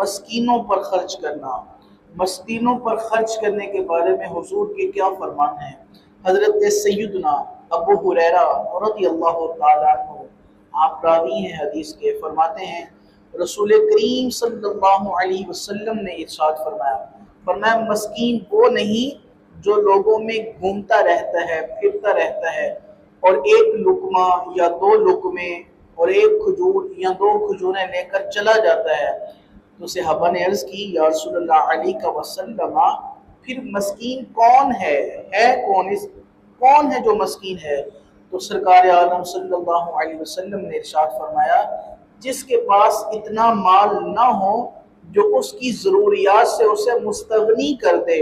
مسکینوں پر خرچ کرنا، مسکینوں پر خرچ کرنے کے بارے میں حضور کے کیا فرمان ہیں؟ حضرت سیدنا ابو ہریرہ رضی اللہ تعالیٰ عنہ، آپ راوی ہیں حدیث کے، فرماتے ہیں رسول کریم صلی اللہ علیہ وسلم نے ارشاد فرمایا مسکین وہ نہیں جو لوگوں میں گھومتا رہتا ہے، پھرتا رہتا ہے اور ایک لقمہ یا دو لقمے اور ایک کھجور یا دو کھجوریں لے کر چلا جاتا ہے۔ تو صحابہ نے عرض کی یا رسول اللہ علیہ وسلم، پھر مسکین کون ہے کون ہے جو مسکین ہے؟ تو سرکار عالم صلی اللہ علیہ وسلم نے ارشاد فرمایا جس کے پاس اتنا مال نہ ہو جو اس کی ضروریات سے اسے مستغنی کر دے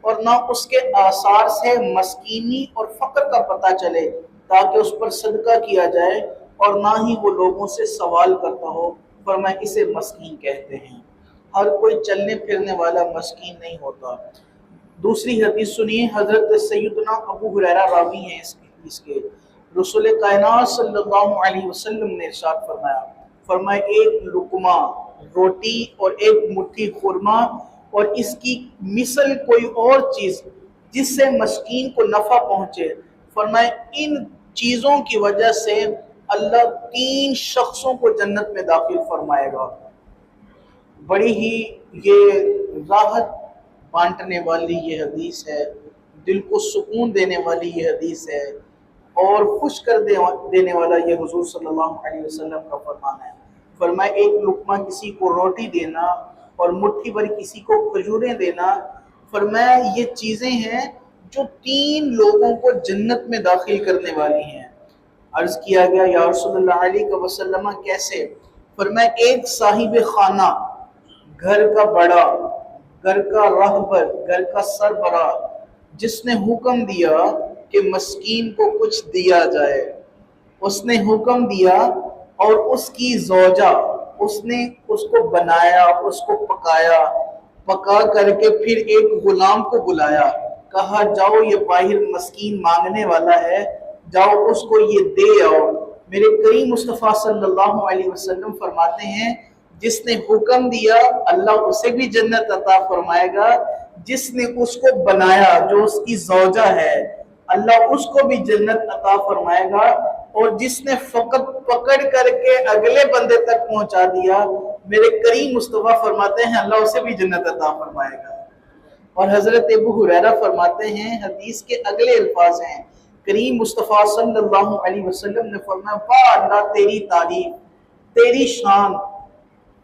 اور نہ اس کے آثار سے مسکینی اور فقر کا پتہ چلے تاکہ اس پر صدقہ کیا جائے اور نہ ہی وہ لوگوں سے سوال کرتا ہو، فرمایا اسے مسکین کہتے ہیں۔ ہر کوئی چلنے پھرنے والا مسکین نہیں ہوتا۔ دوسری حدیث سنیے، حضرت سیدنا ابو ہریرہ راوی ہیں اس کے، رسول کائنات صلی اللہ علیہ وسلم نے ارشاد فرمایا ایک لقمہ روٹی اور ایک مٹھی خورما اور اس کی مثل کوئی اور چیز جس سے مسکین کو نفع پہنچے، فرمایا ان چیزوں کی وجہ سے اللہ 3 شخصوں کو جنت میں داخل فرمائے گا۔ بڑی ہی یہ راحت بانٹنے والی یہ حدیث ہے، دل کو سکون دینے والی یہ حدیث ہے اور خوش کر دینے والا یہ حضور صلی اللہ علیہ وسلم کا فرمان ہے۔ فرمایا ایک لقمہ کسی کو روٹی دینا اور مٹھی بھر کسی کو کھجوریں دینا، فرمایا یہ چیزیں ہیں جو 3 لوگوں کو جنت میں داخل کرنے والی ہیں۔ عرض کیا گیا یا رسول اللہ علیہ وسلم کیسے؟ فرمایا ایک صاحب خانہ، گھر کا بڑا، گھر کا راہبر، گھر کا سربراہ، جس نے حکم دیا کہ مسکین کو کچھ دیا جائے، اس نے حکم دیا اور اس کی زوجہ، اس نے اس کو بنایا، اس کو پکا کر کے پھر ایک غلام کو بلایا، کہا جاؤ یہ باہر مسکین مانگنے والا ہے، جاؤ اس کو یہ دے آؤ۔ میرے کریم مصطفیٰ صلی اللہ علیہ وسلم فرماتے ہیں جس نے حکم دیا اللہ اسے بھی جنت عطا فرمائے گا، جس نے اس کو بنایا جو اس کی زوجہ ہے اللہ اس کو بھی جنت عطا فرمائے گا، اور جس نے فقط پکڑ کر کے اگلے بندے تک پہنچا دیا میرے کریم مصطفیٰ فرماتے ہیں اللہ اسے بھی جنت عطا فرمائے گا۔ اور حضرت ابو ہریرہ فرماتے ہیں حدیث کے اگلے الفاظ ہیں، کریم مصطفیٰ صلی اللہ علیہ وسلم نے فرمایا واہ اللہ تیری تعریف، تیری شان،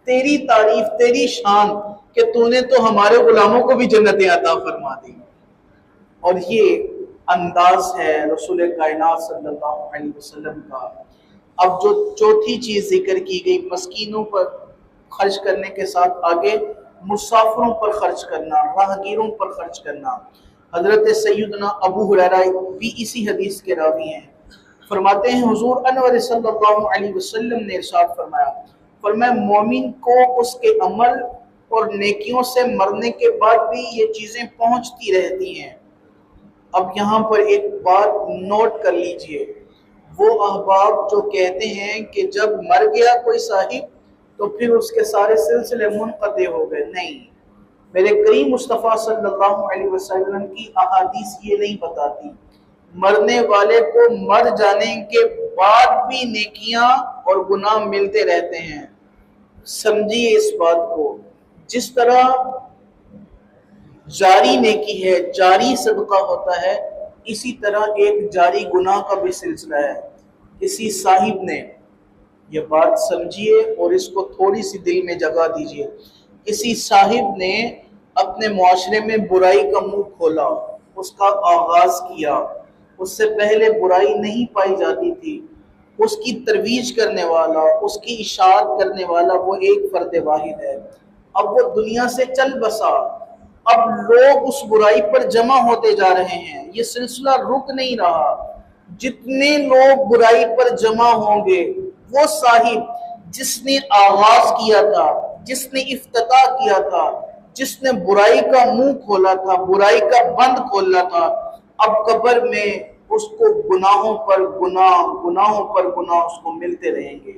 تیری تعریف، تیری شان کہ تو نے تو ہمارے غلاموں کو بھی جنتیں عطا فرما دی۔ اور یہ انداز ہے رسول کائنات صلی اللہ علیہ وسلم کا۔ اب جو چوتھی چیز ذکر کی گئی مسکینوں پر خرچ کرنے کے ساتھ آگے مسافروں پر خرچ کرنا، راہگیروں پر خرچ کرنا۔ حضرت سیدنا ابو ہریرہ بھی اسی حدیث کے راوی ہیں، فرماتے ہیں حضور انور صلی اللہ علیہ وسلم نے ارشاد فرمایا مومن کو اس کے عمل اور نیکیوں سے مرنے کے بعد بھی یہ چیزیں پہنچتی رہتی ہیں۔ اب یہاں پر ایک بات نوٹ کر لیجئے، وہ احباب جو کہتے ہیں کہ جب مر گیا کوئی صاحب تو پھر اس کے سارے سلسلے منقطع ہو گئے، نہیں، میرے کریم مصطفیٰ صلی اللہ علیہ وسلم کی احادیث یہ نہیں بتاتی۔ مرنے والے کو مر جانے کے بعد بھی نیکیاں اور گناہ ملتے رہتے ہیں۔ سمجھیے اس بات کو، جس طرح جاری نیکی ہے، جاری صدقہ ہوتا ہے، اسی طرح ایک جاری گناہ کا بھی سلسلہ ہے۔ کسی صاحب نے، یہ بات سمجھیے اور اس کو تھوڑی سی دل میں جگہ دیجئے، کسی صاحب نے اپنے معاشرے میں برائی کا منہ کھولا، اس کا آغاز کیا، اس سے پہلے برائی نہیں پائی جاتی تھی، اس کی ترویج کرنے والا، اس کی اشاعت کرنے والا وہ ایک فرد واحد ہے، اب وہ دنیا سے چل بسا، اب لوگ اس برائی پر جمع ہوتے جا رہے ہیں، یہ سلسلہ رک نہیں رہا، جتنے لوگ برائی پر جمع ہوں گے وہ صاحب جس نے آغاز کیا تھا، جس نے افتتاح کیا تھا، جس نے برائی کا منہ کھولا تھا، برائی کا بند کھولا تھا، اب قبر میں اس کو گناہوں پر گناہ اس کو ملتے رہیں گے۔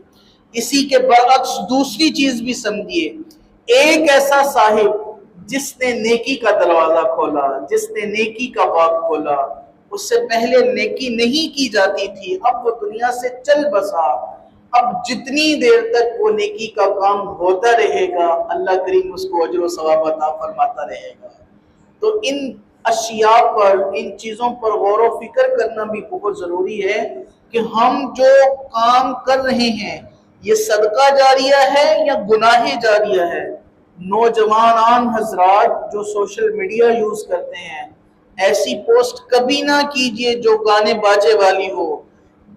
اسی کے برعکس دوسری چیز بھی سمجھیے ایک ایسا صاحب جس نے نیکی کا دروازہ کھولا، جس نے نیکی کا باب کھولا، اس سے پہلے نیکی نہیں کی جاتی تھی، اب وہ دنیا سے چل بسا، اب جتنی دیر تک وہ نیکی کا کام ہوتا رہے گا اللہ کریم اس کو اجر و ثواب عطا فرماتا رہے گا۔ تو ان اشیاء پر، ان چیزوں پر غور و فکر کرنا بھی بہت ضروری ہے کہ ہم جو کام کر رہے ہیں یہ صدقہ جاریہ ہے یا گناہ جاریہ ہے۔ نوجوان حضرات جو سوشل میڈیا یوز کرتے ہیں، ایسی پوسٹ کبھی نہ کیجئے جو گانے باجے والی ہو،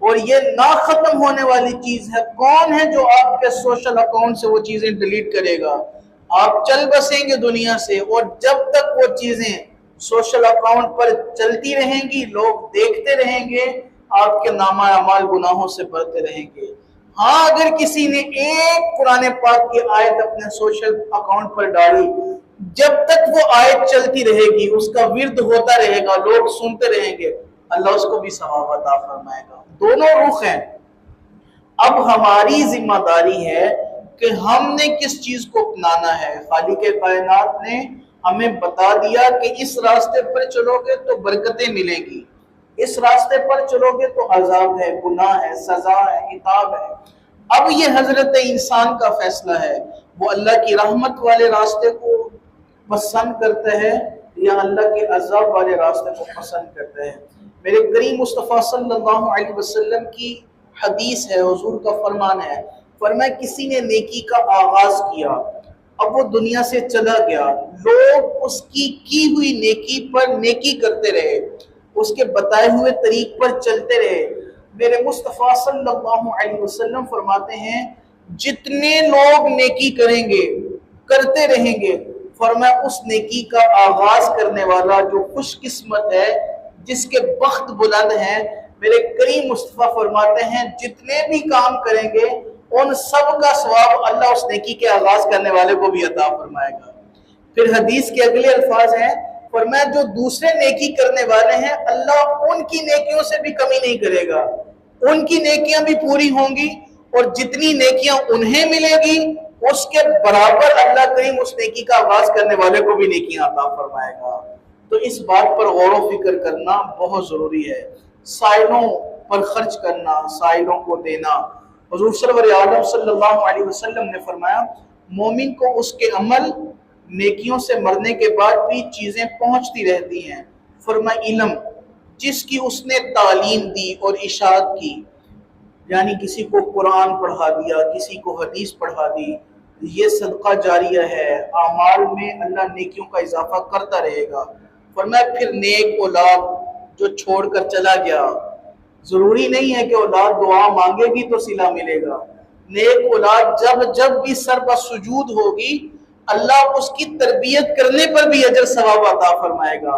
اور یہ نہ ختم ہونے والی چیز ہے۔ کون ہے جو آپ کے سوشل اکاؤنٹ سے وہ چیزیں ڈیلیٹ کرے گا؟ آپ چل بسیں گے دنیا سے، اور جب تک وہ چیزیں سوشل اکاؤنٹ پر چلتی رہیں گی، لوگ دیکھتے رہیں گے، آپ کے نامہ اعمال گناہوں سے بھرتے رہیں گے۔ ہاں، اگر کسی نے ایک قرآن پاک کی آیت اپنے سوشل اکاؤنٹ پر ڈالی، جب تک وہ آیت چلتی رہے گی، اس کا ورد ہوتا رہے گا، لوگ سنتے رہیں گے، اللہ اس کو بھی ثواب عطا فرمائے گا۔ دونوں رخ ہیں۔ اب ہماری ذمہ داری ہے کہ ہم نے کس چیز کو اپنانا ہے۔ خالق کائنات نے ہمیں بتا دیا کہ اس راستے پر چلو گے تو برکتیں ملیں گی، اس راستے پر چلو گے تو عذاب ہے، گناہ ہے، سزا ہے، عقاب ہے۔ اب یہ حضرت انسان کا فیصلہ ہے، وہ اللہ کی رحمت والے راستے کو پسند کرتا ہے یا اللہ کے عذاب والے راستے کو پسند کرتا ہے۔ میرے کریم مصطفیٰ صلی اللہ علیہ وسلم کی حدیث ہے، حضور کا فرمان ہے، فرمایا کسی نے نیکی کا آغاز کیا، اب وہ دنیا سے چلا گیا، لوگ اس کی ہوئی نیکی پر نیکی کرتے رہے، اس کے بتائے ہوئے طریق پر چلتے رہے۔ میرے مصطفیٰ صلی اللہ علیہ وسلم فرماتے ہیں جتنے لوگ نیکی کریں گے، کرتے رہیں گے، فرمایا اس نیکی کا آغاز کرنے والا جو خوش قسمت ہے، جس کے بخت بلند ہیں، میرے کریم مصطفیٰ فرماتے ہیں جتنے بھی کام کریں گے ان سب کا ثواب اللہ اس نیکی کے آغاز کرنے والے کو بھی عطا فرمائے گا۔ پھر حدیث کے اگلے الفاظ ہیں، فرمایا جو دوسرے نیکی کرنے والے ہیں اللہ ان کی نیکیوں سے بھی کمی نہیں کرے گا، ان کی نیکیاں بھی پوری ہوں گی، اور جتنی نیکیاں انہیں ملے گی اس کے برابر اللہ کریم اس نیکی کا آغاز کرنے والے کو بھی نیکیاں عطا فرمائے گا۔ تو اس بات پر غور و فکر کرنا بہت ضروری ہے۔ سائلوں پر خرچ کرنا، سائلوں کو دینا۔ حضور سرور عالم صلی اللہ علیہ وسلم نے فرمایا مومن کو اس کے عمل نیکیوں سے مرنے کے بعد بھی چیزیں پہنچتی رہتی ہیں۔ فرمایا علم جس کی اس نے تعلیم دی اور اشاعت کی، یعنی کسی کو قرآن پڑھا دیا، کسی کو حدیث پڑھا دی، یہ صدقہ جاریہ ہے، اعمال میں اللہ نیکیوں کا اضافہ کرتا رہے گا۔ فرمایا پھر نیک اولاد جو چھوڑ کر چلا گیا، ضروری نہیں ہے کہ اولاد دعا مانگے گی تو صلہ ملے گا، نیک اولاد جب بھی سر پر سجود ہوگی اللہ اس کی تربیت کرنے پر بھی اجر ثواب عطا فرمائے گا۔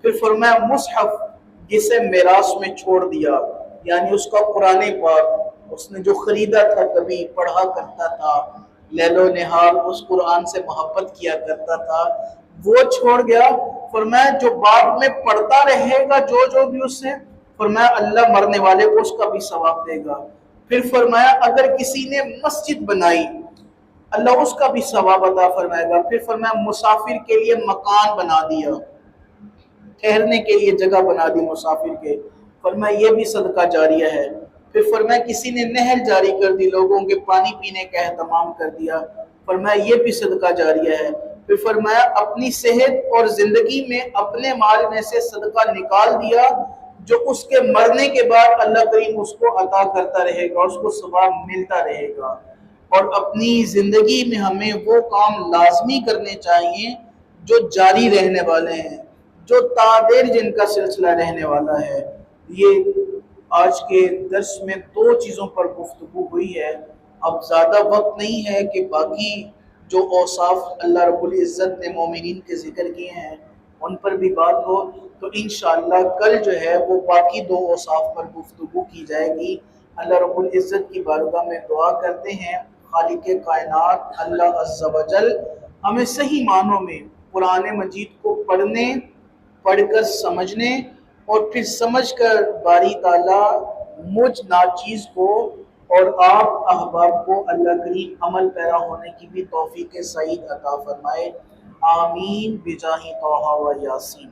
پھر فرمایا مصحف جسے میراث میں چھوڑ دیا، یعنی اس کا قرآن پاک اس نے جو خریدا تھا، کبھی پڑھا کرتا تھا، لیل و نہار اس قرآن سے محبت کیا کرتا تھا، وہ چھوڑ گیا۔ فرمایا جو بعد میں پڑھتا رہے گا جو بھی اس سے، فرمایا اللہ مرنے والے کو اس کا بھی ثواب دے گا۔ پھر فرمایا اگر کسی نے مسجد بنائی اللہ اس کا بھی ثواب عطا فرمائے گا۔ پھر فرمایا مسافر کے لیے مکان بنا دیا، ٹھہرنے کے لیے جگہ بنا دی مسافر کے، فرمایا یہ بھی صدقہ جاریہ ہے۔ پھر فرمایا کسی نے نہر جاری کر دی، لوگوں کے پانی پینے کا اہتمام کر دیا، فرمایا یہ بھی صدقہ جاریہ ہے۔ پھر فرمایا اپنی صحت اور زندگی میں اپنے مال میں سے صدقہ نکال دیا جو اس کے مرنے کے بعد اللہ کریم اس کو عطا کرتا رہے گا، اس کو ثواب ملتا رہے گا۔ اور اپنی زندگی میں ہمیں وہ کام لازمی کرنے چاہیے جو جاری رہنے والے ہیں، جو تعدیر جن کا سلسلہ رہنے والا ہے۔ یہ آج کے درس میں 2 چیزوں پر گفتگو ہوئی ہے، اب زیادہ وقت نہیں ہے کہ باقی جو اوصاف اللہ رب العزت نے مومنین کے ذکر کیے ہیں ان پر بھی بات ہو، تو انشاءاللہ کل جو ہے وہ باقی 2 اوصاف پر گفتگو کی جائے گی۔ اللہ رب العزت کی بارگاہ میں دعا کرتے ہیں خالق کائنات اللہ عز و جل ہمیں صحیح معنوں میں قرآن مجید کو پڑھنے، پڑھ کر سمجھنے، اور پھر سمجھ کر باری تعالیٰ مجھ ناچیز کو اور آپ احباب کو اللہ کریم عمل پیرا ہونے کی بھی توفیق سعید عطا فرمائے، آمین بجاہ طہ و یاسین۔